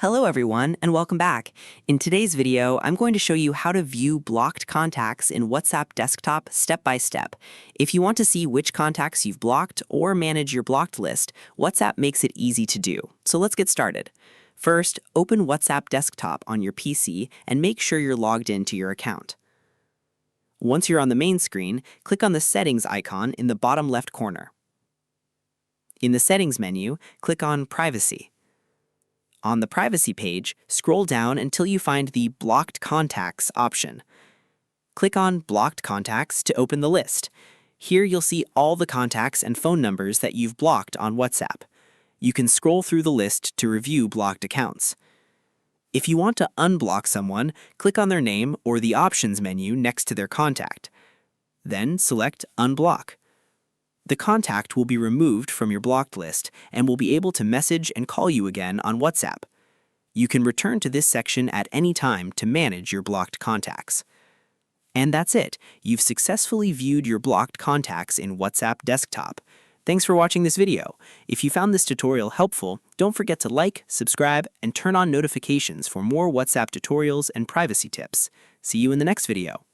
Hello everyone, and welcome back. In today's video, I'm going to show you how to view blocked contacts in WhatsApp Desktop step by step. If you want to see which contacts you've blocked or manage your blocked list, WhatsApp makes it easy to do. So let's get started. First, open WhatsApp Desktop on your PC and make sure you're logged into your account. Once you're on the main screen, click on the Settings icon in the bottom left corner. In the Settings menu, click on Privacy. On the Privacy page, scroll down until you find the Blocked Contacts option. Click on Blocked Contacts to open the list. Here you'll see all the contacts and phone numbers that you've blocked on WhatsApp. You can scroll through the list to review blocked accounts. If you want to unblock someone, click on their name or the Options menu next to their contact. Then select Unblock. The contact will be removed from your blocked list and will be able to message and call you again on WhatsApp. You can return to this section at any time to manage your blocked contacts. And that's it. You've successfully viewed your blocked contacts in WhatsApp Desktop. Thanks for watching this video. If you found this tutorial helpful, don't forget to like, subscribe, and turn on notifications for more WhatsApp tutorials and privacy tips. See you in the next video.